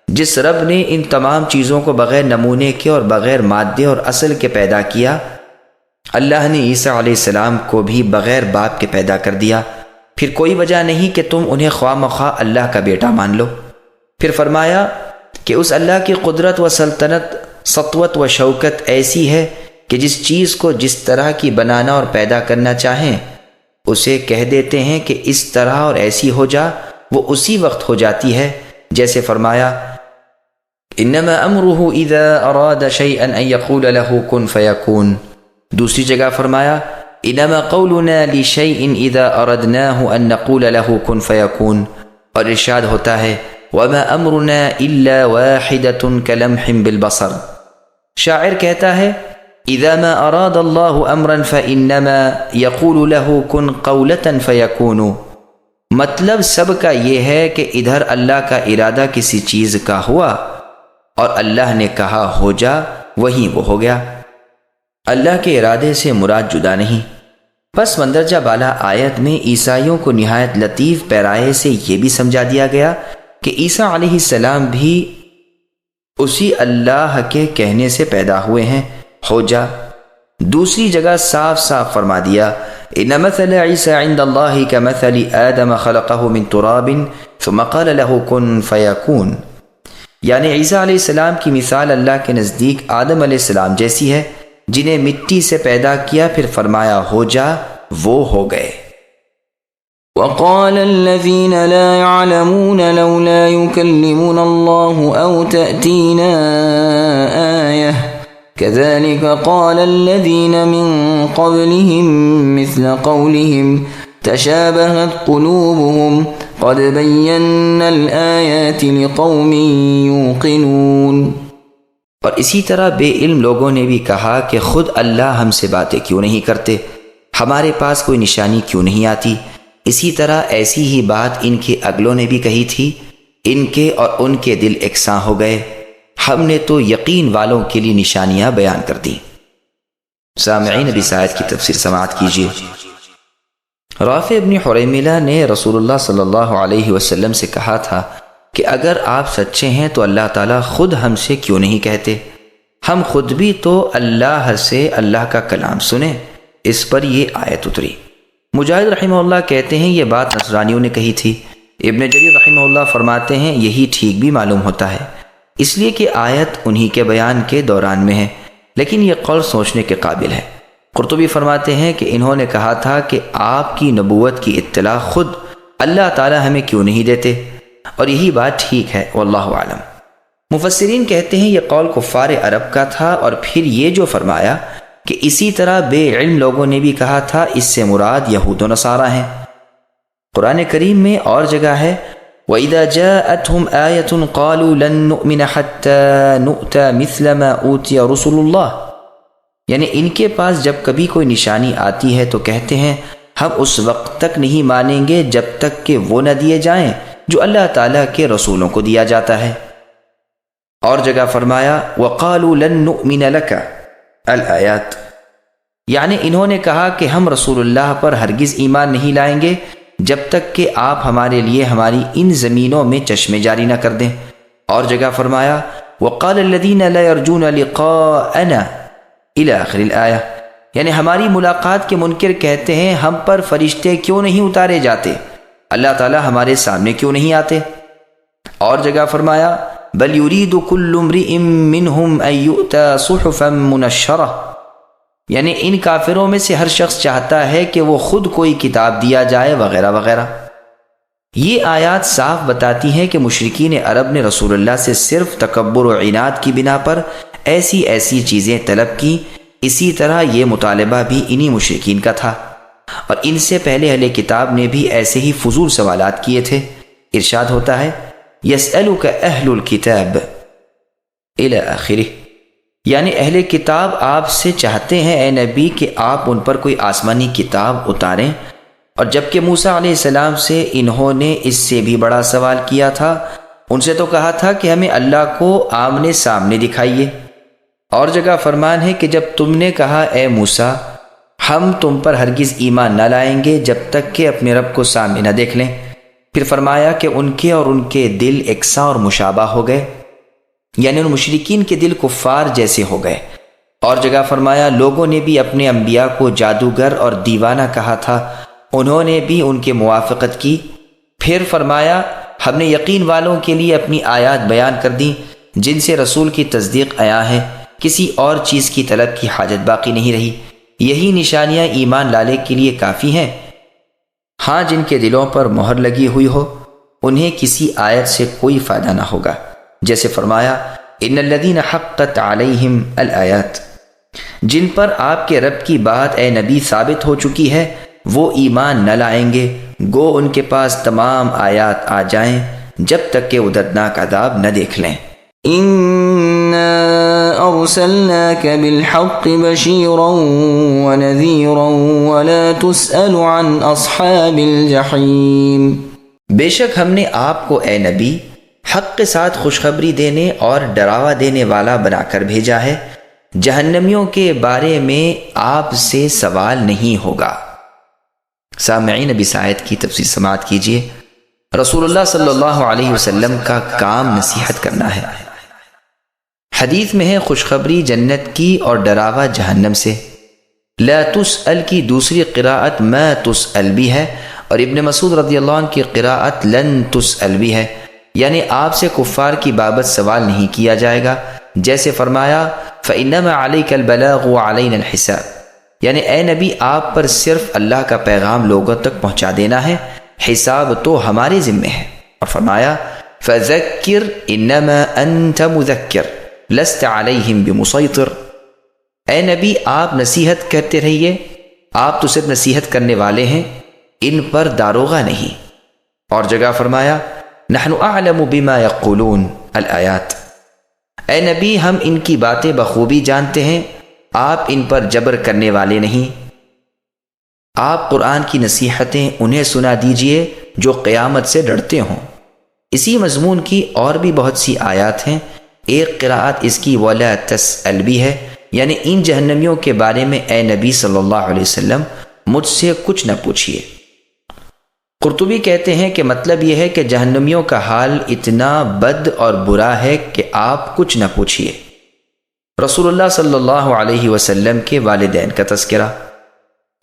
جس رب نے ان تمام چیزوں کو بغیر نمونے کے اور بغیر مادے اور اصل کے پیدا کیا، اللہ نے عیسیٰ علیہ السلام کو بھی بغیر باپ کے پیدا کر دیا، پھر کوئی وجہ نہیں کہ تم انہیں خواہ مخواہ اللہ کا بیٹا مان لو۔ پھر فرمایا کہ اس اللہ کی قدرت و سلطنت، سطوت و شوکت ایسی ہے کہ جس چیز کو جس طرح کی بنانا اور پیدا کرنا چاہیں اسے کہہ دیتے ہیں کہ اس طرح اور ایسی ہو جا، وہ اسی وقت ہو جاتی ہے۔ جیسے فرمایا انما امرہ اذا اراد شیئا ان یقول له کن فیکون۔ دوسری جگہ فرمایا انما قولنا لشیء اذا اردناہ ان نقول له کن فیکون، اور ارشاد ہوتا ہے وما امرنا الا واحدۃ کلمح بالبصر۔ شاعر کہتا ہے اذا ما اراد اللہ امرا فانما یقول له کن قولۃ فیکون، مطلب سب کا یہ ہے کہ ادھر اللہ کا ارادہ کسی چیز کا ہوا اور اللہ نے کہا ہو جا، وہیں وہ ہو گیا۔ اللہ کے ارادے سے مراد جدا نہیں۔ پس مندرجہ بالا آیت میں عیسائیوں کو نہایت لطیف پیرائے سے یہ بھی سمجھا دیا گیا کہ عیسیٰ علیہ السلام بھی اسی اللہ کے کہنے سے پیدا ہوئے ہیں، ہو جا۔ دوسری جگہ صاف صاف فرما دیا ان مثل عیسیٰ عند اللہ کمثل آدم خلقہ من تراب ثم قال له کن فیکون، یعنی عیسیٰ علیہ السلام کی مثال اللہ کے نزدیک آدم علیہ السلام جیسی ہے، جنہیں مٹی سے پیدا کیا پھر فرمایا ہو جا، وہ ہو گئے۔ وقال الذين لا يعلمون لولا يكلمنا الله أو تأتينا آية كذلك قال الذين من قبلهم مثل قولهم تشابهت قلوبهم قد بينا الآيات لقوم يوقنون۔ اور اسی طرح بے علم لوگوں نے بھی کہا کہ خود اللہ ہم سے باتیں کیوں نہیں کرتے، ہمارے پاس کوئی نشانی کیوں نہیں آتی۔ اسی طرح ایسی ہی بات ان کے اگلوں نے بھی کہی تھی، ان کے اور ان کے دل یکساں ہو گئے، ہم نے تو یقین والوں کے لیے نشانیاں بیان کر دیں۔ سامعین ابی سعید کی تفسیر سماعت کیجیے۔ رافع ابن حریملہ نے رسول اللہ صلی اللہ علیہ وسلم سے کہا تھا کہ اگر آپ سچے ہیں تو اللہ تعالیٰ خود ہم سے کیوں نہیں کہتے، ہم خود بھی تو اللہ سے اللہ کا کلام سنیں۔ اس پر یہ آیت اتری۔ مجاہد رحمہ اللہ کہتے ہیں یہ بات نصرانیوں نے کہی تھی۔ ابن جریر رحمہ اللہ فرماتے ہیں یہی ٹھیک بھی معلوم ہوتا ہے، اس لیے کہ آیت انہی کے بیان کے دوران میں ہے، لیکن یہ قول سوچنے کے قابل ہے۔ قرطبی فرماتے ہیں کہ انہوں نے کہا تھا کہ آپ کی نبوت کی اطلاع خود اللہ تعالی ہمیں کیوں نہیں دیتے، اور یہی بات ٹھیک ہے، واللہ اعلم۔ مفسرین کہتے ہیں یہ قول کفار عرب کا تھا، اور پھر یہ جو فرمایا کہ اسی طرح بے علم لوگوں نے بھی کہا تھا، اس سے مراد یہود و نصارہ ہیں۔ قرآن کریم میں اور جگہ ہے وَإِذَا جَاءَتْهُمْ آيَةٌ قَالُوا لَن نُؤْمِنَ حَتَّى نُؤْتَى مِثْلَ مَا أُوتِيَ رُسُلُ اللَّهِ، یعنی ان کے پاس جب کبھی کوئی نشانی آتی ہے تو کہتے ہیں ہم اس وقت تک نہیں مانیں گے جب تک کہ وہ نہ دیے جائیں جو اللہ تعالیٰ کے رسولوں کو دیا جاتا ہے۔ اور جگہ فرمایا وَقَالُوا لَن نُؤْمِنَ لَكَ الآیات، یعنی انہوں نے کہا کہ ہم رسول اللہ پر ہرگز ایمان نہیں لائیں گے جب تک کہ آپ ہمارے لیے ہماری ان زمینوں میں چشمے جاری نہ کر دیں۔ اور جگہ فرمایا وَقَالَ الَّذِينَ لَا يَرْجُونَ لِقَاءَنَا إِلَى آخِرِ الْآیَةِ، یعنی ہماری ملاقات کے منکر کہتے ہیں ہم پر فرشتے کیوں نہیں اتارے جاتے، اللہ تعالیٰ ہمارے سامنے کیوں نہیں آتے۔ اور جگہ فرمایا بل یرید کل امرئ منہم ان یؤتی صحفا منشرہ، یعنی ان کافروں میں سے ہر شخص چاہتا ہے کہ وہ خود کوئی کتاب دیا جائے وغیرہ وغیرہ۔ یہ آیات صاف بتاتی ہیں کہ مشرکین عرب نے رسول اللہ سے صرف تکبر و عناد کی بنا پر ایسی ایسی چیزیں طلب کی۔ اسی طرح یہ مطالبہ بھی انہی مشرکین کا تھا، اور ان سے پہلے اہل کتاب نے بھی ایسے ہی فضول سوالات کیے تھے۔ ارشاد ہوتا ہے یسألک اہل الکتاب الی آخرہ، یعنی اہل کتاب آپ سے چاہتے ہیں اے نبی کہ آپ ان پر کوئی آسمانی کتاب اتاریں، اور جبکہ موسیٰ علیہ السلام سے انہوں نے اس سے بھی بڑا سوال کیا تھا۔ ان سے تو کہا تھا کہ ہمیں اللہ کو آمنے سامنے دکھائیے، اور جگہ فرمان ہے کہ جب تم نے کہا اے موسیٰ ہم تم پر ہرگز ایمان نہ لائیں گے جب تک کہ اپنے رب کو سامنے نہ دیکھ لیں، پھر فرمایا کہ ان کے اور ان کے دل یکساں اور مشابہ ہو گئے، یعنی ان مشرکین کے دل کفار جیسے ہو گئے۔ اور جگہ فرمایا لوگوں نے بھی اپنے انبیاء کو جادوگر اور دیوانہ کہا تھا، انہوں نے بھی ان کے موافقت کی۔ پھر فرمایا ہم نے یقین والوں کے لیے اپنی آیات بیان کر دیں جن سے رسول کی تصدیق عیاں ہے، کسی اور چیز کی طلب کی حاجت باقی نہیں رہی، یہی نشانیاں ایمان لانے کے لیے کافی ہیں۔ ہاں جن کے دلوں پر مہر لگی ہوئی ہو انہیں کسی آیت سے کوئی فائدہ نہ ہوگا، جیسے فرمایا ان الذین حقت علیہم الآیات، جن پر آپ کے رب کی بات اے نبی ثابت ہو چکی ہے وہ ایمان نہ لائیں گے، گو ان کے پاس تمام آیات آ جائیں جب تک کہ وہ دردناک عذاب نہ دیکھ لیں۔ إنا أرسلناك بالحق بشيرا ونذيرا ولا تسأل عن أصحاب الجحيم، بے شک ہم نے آپ کو اے نبی حق کے ساتھ خوشخبری دینے اور ڈراوا دینے والا بنا کر بھیجا ہے، جہنمیوں کے بارے میں آپ سے سوال نہیں ہوگا۔ سامعین ابھی آیت کی تفسیر سماعت کیجیے۔ رسول اللہ صلی اللہ علیہ وسلم کا کام نصیحت کرنا ہے۔ حدیث میں ہے خوشخبری جنت کی اور ڈراوا جہنم سے۔ لا تسأل کی دوسری قراءت ما تسأل بھی ہے، اور ابن مسعود رضی اللہ عنہ کی قراءت لن تسأل بھی ہے، یعنی آپ سے کفار کی بابت سوال نہیں کیا جائے گا، جیسے فرمایا فإنما عليك البلاغ وعلينا الحساب، یعنی اے نبی آپ پر صرف اللہ کا پیغام لوگوں تک پہنچا دینا ہے، حساب تو ہمارے ذمے ہے۔ اور فرمایا فذکر انما انت مذکر لست علیہم بمسیطر، اے نبی آپ نصیحت کرتے رہیے، آپ تو صرف نصیحت کرنے والے ہیں، ان پر داروغہ نہیں۔ اور جگہ فرمایا نحن اعلم بما یقولون الآیات، اے نبی ہم ان کی باتیں بخوبی جانتے ہیں، آپ ان پر جبر کرنے والے نہیں۔ آپ قرآن کی نصیحتیں انہیں سنا دیجئے جو قیامت سے ڈرتے ہوں۔ اسی مضمون کی اور بھی بہت سی آیات ہیں، ایک قراءت اس کی ولا تسأل بھی ہے، یعنی ان جہنمیوں کے بارے میں اے نبی صلی اللہ علیہ وسلم مجھ سے کچھ نہ پوچھیے۔ قرطبی کہتے ہیں کہ مطلب یہ ہے کہ جہنمیوں کا حال اتنا بد اور برا ہے کہ آپ کچھ نہ پوچھیے۔ رسول اللہ صلی اللہ علیہ وسلم کے والدین کا تذکرہ۔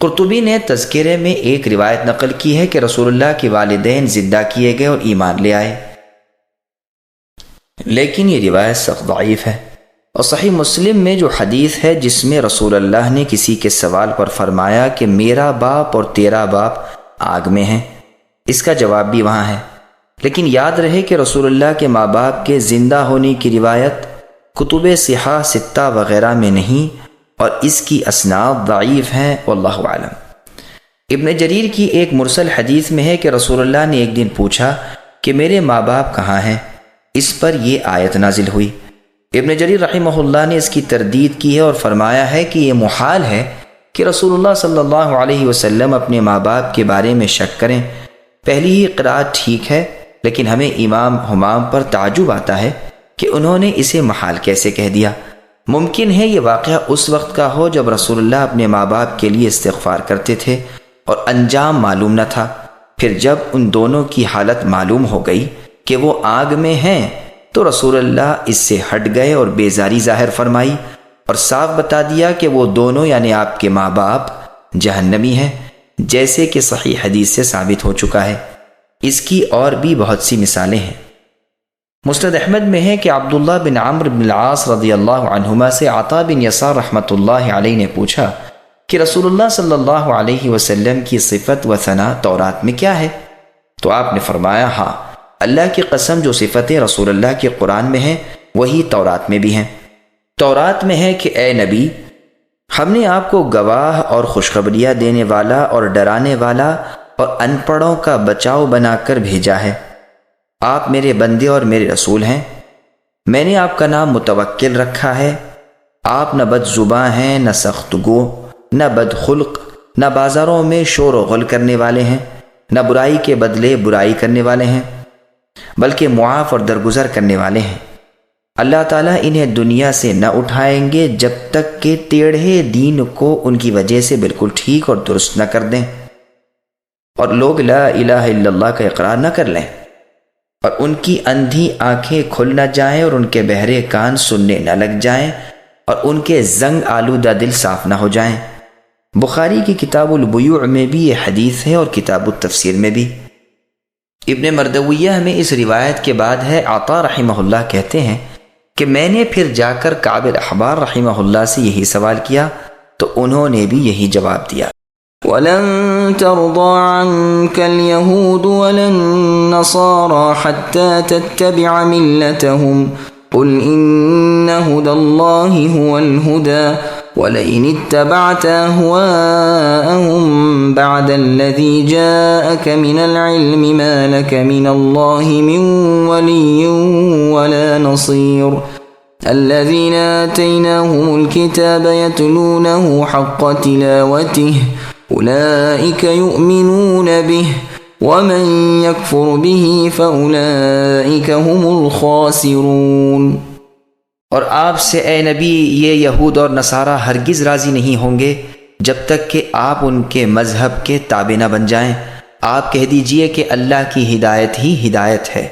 قرطبی نے تذکرے میں ایک روایت نقل کی ہے کہ رسول اللہ کے والدین زندہ کیے گئے اور ایمان لے آئے، لیکن یہ روایت سخت ضعیف ہے۔ اور صحیح مسلم میں جو حدیث ہے جس میں رسول اللہ نے کسی کے سوال پر فرمایا کہ میرا باپ اور تیرا باپ آگ میں ہیں، اس کا جواب بھی وہاں ہے، لیکن یاد رہے کہ رسول اللہ کے ماں باپ کے زندہ ہونے کی روایت کتب صحاح ستہ وغیرہ میں نہیں، اور اس کی اسناد ضعیف ہیں، واللہ اعلم۔ ابن جریر کی ایک مرسل حدیث میں ہے کہ رسول اللہ نے ایک دن پوچھا کہ میرے ماں باپ کہاں ہیں، اس پر یہ آیت نازل ہوئی۔ ابن جریر رحمہ اللہ نے اس کی تردید کی ہے اور فرمایا ہے کہ یہ محال ہے کہ رسول اللہ صلی اللہ علیہ وسلم اپنے ماں باپ کے بارے میں شک کریں۔ پہلی ہی قرأت ٹھیک ہے، لیکن ہمیں امام حمام پر تعجب آتا ہے کہ انہوں نے اسے محال کیسے کہہ دیا۔ ممکن ہے یہ واقعہ اس وقت کا ہو جب رسول اللہ اپنے ماں باپ کے لیے استغفار کرتے تھے اور انجام معلوم نہ تھا، پھر جب ان دونوں کی حالت معلوم ہو گئی کہ وہ آگ میں ہیں تو رسول اللہ اس سے ہٹ گئے اور بیزاری ظاہر فرمائی اور صاف بتا دیا کہ وہ دونوں یعنی آپ کے ماں باپ جہنمی ہیں، جیسے کہ صحیح حدیث سے ثابت ہو چکا ہے۔ اس کی اور بھی بہت سی مثالیں ہیں۔ مسند احمد میں ہے کہ عبداللہ بن عمرو بن العاص رضی اللہ عنہما سے عطا بن یسار رحمۃ اللہ علیہ نے پوچھا کہ رسول اللہ صلی اللہ علیہ وسلم کی صفت و ثنا تورات میں کیا ہے؟ تو آپ نے فرمایا ہاں، اللہ کی قسم جو صفتیں رسول اللہ کے قرآن میں ہیں وہی تورات میں بھی ہیں۔ تورات میں ہے کہ اے نبی، ہم نے آپ کو گواہ اور خوشخبریاں دینے والا اور ڈرانے والا اور ان پڑھوں کا بچاؤ بنا کر بھیجا ہے۔ آپ میرے بندے اور میرے رسول ہیں۔ میں نے آپ کا نام متوکل رکھا ہے۔ آپ نہ بد زباں ہیں، نہ سخت گو، نہ بد خلق، نہ بازاروں میں شور و غل کرنے والے ہیں، نہ برائی کے بدلے برائی کرنے والے ہیں، بلکہ معاف اور درگزر کرنے والے ہیں۔ اللہ تعالیٰ انہیں دنیا سے نہ اٹھائیں گے جب تک کہ ٹیڑھے دین کو ان کی وجہ سے بالکل ٹھیک اور درست نہ کر دیں، اور لوگ لا الہ الا اللہ کا اقرار نہ کر لیں، اور ان کی اندھی آنکھیں کھل نہ جائیں اور ان کے بہرے کان سننے نہ لگ جائیں، اور ان کے زنگ آلودہ دل صاف نہ ہو جائیں۔ بخاری کی کتاب البیوع میں بھی یہ حدیث ہے اور کتاب التفسیر میں بھی۔ ابن مردویہ میں اس روایت کے بعد ہے، عطا رحمہ اللہ کہتے ہیں کہ میں نے پھر جا کر کعب الاحبار رحمہ اللہ سے یہی سوال کیا تو انہوں نے بھی یہی جواب دیا۔ وَلَن تَرْضَىٰ عَنكَ الْيَهُودُ وَلَا النَّصَارَىٰ حَتَّىٰ تَتَّبِعَ مِلَّتَهُمْ قُلْ إِنَّ هُدَى اللَّهِ هُوَ الْهُدَىٰ وَلَئِنِ اتَّبَعْتَ أَهْوَاءَهُمْ بَعْدَ الَّذِي جَاءَكَ مِنَ الْعِلْمِ مَا لَكَ مِنَ اللَّهِ مِن وَلِيٍّ وَلَا نَصِيرٍ الَّذِينَ آتَيْنَاهُمُ الْكِتَابَ يَتْلُونَهُ حَقَّ تِلَاوَتِهِ أولئك يؤمنون به ومن يكفر به فأولئك هم الخاسرون۔ اور آپ سے اے نبی یہ یہود اور نصارہ ہرگز راضی نہیں ہوں گے جب تک کہ آپ ان کے مذہب کے تابع نہ بن جائیں۔ آپ کہہ دیجئے کہ اللہ کی ہدایت ہی ہدایت ہے،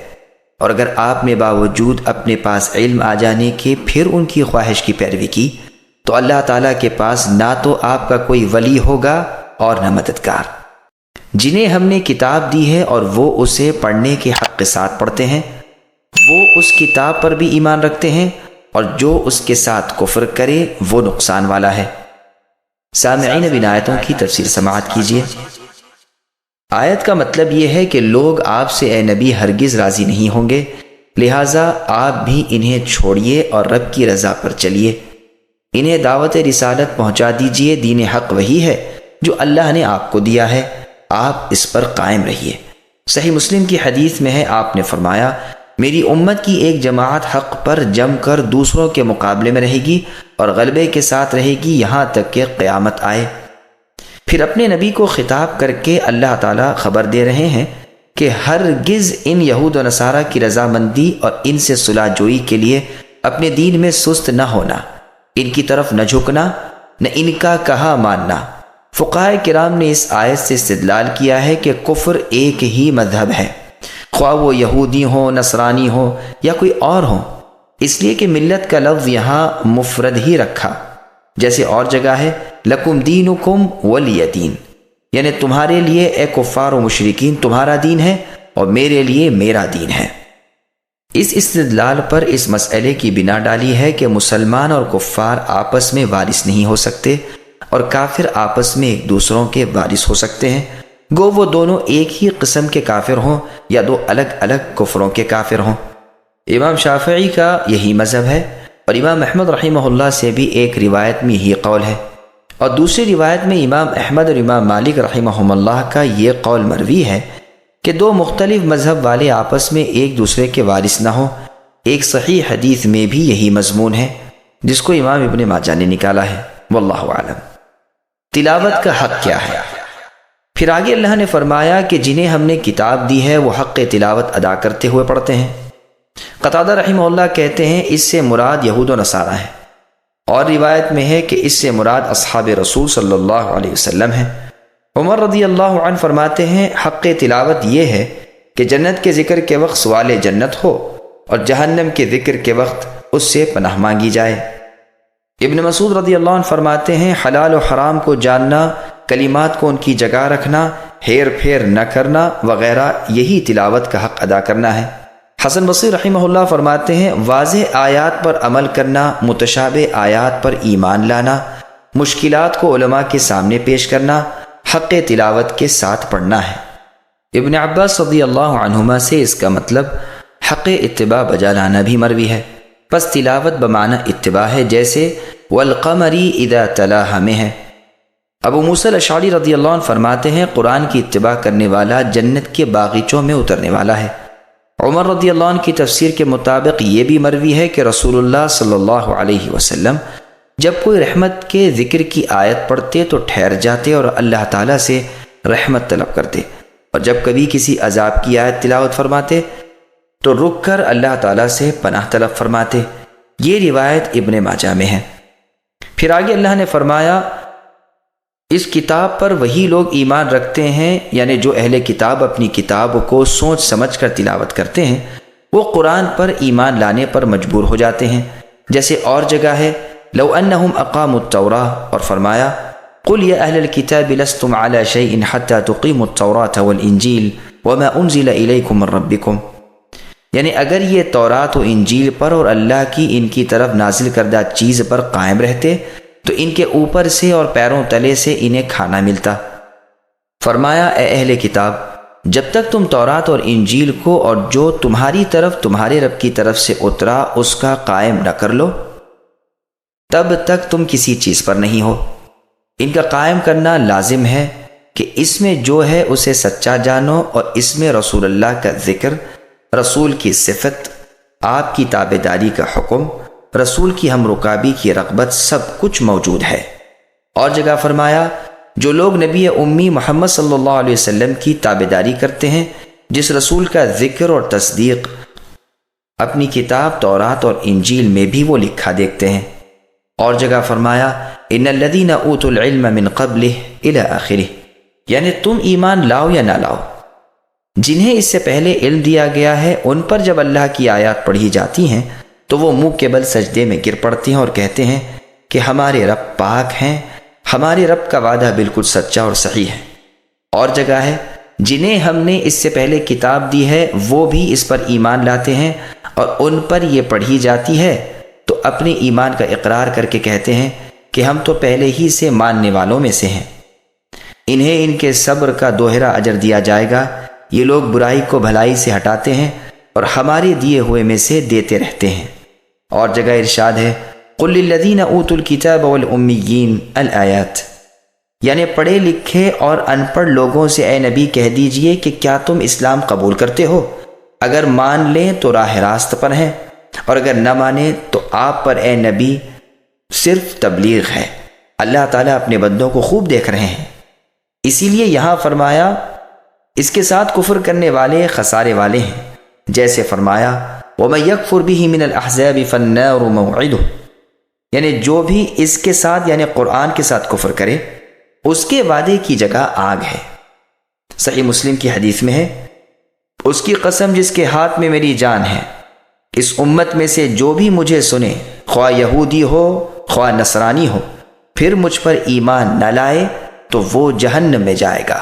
اور اگر آپ نے باوجود اپنے پاس علم آ جانے کے پھر ان کی خواہش کی پیروی کی تو اللہ تعالیٰ کے پاس نہ تو آپ کا کوئی ولی ہوگا اور نہ مددگار۔ جنہیں ہم نے کتاب دی ہے اور وہ اسے پڑھنے کے حق کے ساتھ پڑھتے ہیں، وہ اس کتاب پر بھی ایمان رکھتے ہیں، اور جو اس کے ساتھ کفر کرے وہ نقصان والا ہے۔ سامعین اب ان آیتوں کی تفسیر سماعت کیجیے۔ آیت کا مطلب یہ ہے کہ لوگ آپ سے اے نبی ہرگز راضی نہیں ہوں گے، لہٰذا آپ بھی انہیں چھوڑیے اور رب کی رضا پر چلیے۔ انہیں دعوت رسالت پہنچا دیجیے۔ دین حق وہی ہے جو اللہ نے آپ کو دیا ہے، آپ اس پر قائم رہیے۔ صحیح مسلم کی حدیث میں ہے، آپ نے فرمایا میری امت کی ایک جماعت حق پر جم کر دوسروں کے مقابلے میں رہے گی اور غلبے کے ساتھ رہے گی یہاں تک کہ قیامت آئے۔ پھر اپنے نبی کو خطاب کر کے اللہ تعالیٰ خبر دے رہے ہیں کہ ہرگز ان یہود و نصارہ کی رضامندی اور ان سے صلح جوئی کے لیے اپنے دین میں سست نہ ہونا، ان کی طرف نہ جھکنا، نہ ان کا کہا ماننا۔ فقہائے کرام نے اس آیت سے استدلال کیا ہے کہ کفر ایک ہی مذہب ہے، خواہ وہ یہودی ہوں، نصرانی ہوں یا کوئی اور ہوں، اس لیے کہ ملت کا لفظ یہاں مفرد ہی رکھا، جیسے اور جگہ ہے لکم دینکم ولی دین، یعنی تمہارے لیے اے کفار و مشرکین تمہارا دین ہے اور میرے لیے میرا دین ہے۔ اس استدلال پر اس مسئلے کی بنا ڈالی ہے کہ مسلمان اور کفار آپس میں وارث نہیں ہو سکتے اور کافر آپس میں ایک دوسروں کے وارث ہو سکتے ہیں، گو وہ دونوں ایک ہی قسم کے کافر ہوں یا دو الگ الگ کفروں کے کافر ہوں۔ امام شافعی کا یہی مذہب ہے، اور امام احمد رحمہ اللہ سے بھی ایک روایت میں یہی قول ہے، اور دوسری روایت میں امام احمد اور امام مالک رحمہم اللہ کا یہ قول مروی ہے کہ دو مختلف مذہب والے آپس میں ایک دوسرے کے وارث نہ ہوں۔ ایک صحیح حدیث میں بھی یہی مضمون ہے جس کو امام ابن ماجہ نے نکالا ہے۔ واللہ اعلم۔ تلاوت کا حق کیا ہے؟ پھر آگے اللہ نے فرمایا کہ جنہیں ہم نے کتاب دی ہے وہ حق تلاوت ادا کرتے ہوئے پڑھتے ہیں۔ قتادہ رحمہ اللہ کہتے ہیں اس سے مراد یہود و نصارہ ہے، اور روایت میں ہے کہ اس سے مراد اصحاب رسول صلی اللہ علیہ وسلم ہے۔ عمر رضی اللہ عنہ فرماتے ہیں حق تلاوت یہ ہے کہ جنت کے ذکر کے وقت سوال جنت ہو اور جہنم کے ذکر کے وقت اس سے پناہ مانگی جائے۔ ابن مسعود رضی اللہ عنہ فرماتے ہیں حلال و حرام کو جاننا، کلمات کو ان کی جگہ رکھنا، ہیر پھیر نہ کرنا وغیرہ، یہی تلاوت کا حق ادا کرنا ہے۔ حسن بصری رحمہ اللہ فرماتے ہیں واضح آیات پر عمل کرنا، متشابہ آیات پر ایمان لانا، مشکلات کو علماء کے سامنے پیش کرنا، حق تلاوت کے ساتھ پڑھنا ہے۔ ابن عباس رضی اللہ عنہما سے اس کا مطلب حق اتباع بجا لانا بھی مروی ہے۔ پس تلاوت بمعنی اتباع ہے، جیسے والقمری اذا تلاها میں ہے۔ ابو موسیٰ الاشعری رضی اللہ عنہ فرماتے ہیں قرآن کی اتباع کرنے والا جنت کے باغیچوں میں اترنے والا ہے۔ عمر رضی اللہ عنہ کی تفسیر کے مطابق یہ بھی مروی ہے کہ رسول اللہ صلی اللہ علیہ وسلم جب کوئی رحمت کے ذکر کی آیت پڑھتے تو ٹھہر جاتے اور اللہ تعالیٰ سے رحمت طلب کرتے، اور جب کبھی کسی عذاب کی آیت تلاوت فرماتے تو رک کر اللہ تعالیٰ سے پناہ طلب فرماتے۔ یہ روایت ابن ماجہ میں ہے۔ پھر آگے اللہ نے فرمایا اس کتاب پر وہی لوگ ایمان رکھتے ہیں، یعنی جو اہل کتاب اپنی کتاب کو سوچ سمجھ کر تلاوت کرتے ہیں، وہ قرآن پر ایمان لانے پر مجبور ہو جاتے ہیں، جیسے اور جگہ ہے لو انہم اقاموا التوراۃ، اور فرمایا قل یا اہل الکتاب لستم علی شیء حتی تقیموا التوراۃ والانجیل وما انزل الیکم من ربکم، یعنی اگر یہ تورات و انجیل پر اور اللہ کی ان کی طرف نازل کردہ چیز پر قائم رہتے تو ان کے اوپر سے اور پیروں تلے سے انہیں کھانا ملتا۔ فرمایا اے اہل کتاب، جب تک تم تورات اور انجیل کو اور جو تمہاری طرف تمہارے رب کی طرف سے اترا اس کا قائم نہ کر لو، تب تک تم کسی چیز پر نہیں ہو۔ ان کا قائم کرنا لازم ہے کہ اس میں جو ہے اسے سچا جانو، اور اس میں رسول اللہ کا ذکر، رسول کی صفت، آپ کی تابع داری کا حکم، رسول کی ہم رکابی کی رغبت، سب کچھ موجود ہے۔ اور جگہ فرمایا جو لوگ نبی امی محمد صلی اللہ علیہ وسلم کی تابع داری کرتے ہیں، جس رسول کا ذکر اور تصدیق اپنی کتاب تورات اور انجیل میں بھی وہ لکھا دیکھتے ہیں۔ اور جگہ فرمایا ان الذین اوتوا العلم من قبلہ الی آخرہ، یعنی تم ایمان لاؤ یا نہ لاؤ، جنہیں اس سے پہلے علم دیا گیا ہے ان پر جب اللہ کی آیات پڑھی جاتی ہیں تو وہ منہ کے بل سجدے میں گر پڑتے ہیں اور کہتے ہیں کہ ہمارے رب پاک ہیں، ہمارے رب کا وعدہ بالکل سچا اور صحیح ہے۔ اور جگہ ہے جنہیں ہم نے اس سے پہلے کتاب دی ہے وہ بھی اس پر ایمان لاتے ہیں، اور ان پر یہ پڑھی جاتی ہے تو اپنے ایمان کا اقرار کر کے کہتے ہیں کہ ہم تو پہلے ہی سے ماننے والوں میں سے ہیں۔ انہیں ان کے صبر کا دوہرا اجر دیا جائے گا۔ یہ لوگ برائی کو بھلائی سے ہٹاتے ہیں اور ہمارے دیے ہوئے میں سے دیتے رہتے ہیں۔ اور جگہ ارشاد ہے قل للذین اوتوا الکتاب والامیین الآیات، یعنی پڑھے لکھے اور ان پڑھ لوگوں سے اے نبی کہہ دیجئے کہ کیا تم اسلام قبول کرتے ہو؟ اگر مان لیں تو راہ راست پر ہیں، اور اگر نہ مانیں تو آپ پر اے نبی صرف تبلیغ ہے۔ اللہ تعالیٰ اپنے بندوں کو خوب دیکھ رہے ہیں۔ اسی لیے یہاں فرمایا اس کے ساتھ کفر کرنے والے خسارے والے ہیں، جیسے فرمایا وَمَن يَكْفُرْ بِهِ مِنَ الْأَحْزَابِ فَالنَّارُ مَوْعِدُهُ، یعنی جو بھی اس کے ساتھ یعنی قرآن کے ساتھ کفر کرے اس کے وعدے کی جگہ آگ ہے۔ صحیح مسلم کی حدیث میں ہے اس کی قسم جس کے ہاتھ میں میری جان ہے، اس امت میں سے جو بھی مجھے سنے، خواہ یہودی ہو خواہ نصرانی ہو، پھر مجھ پر ایمان نہ لائے تو وہ جہنم میں جائے گا۔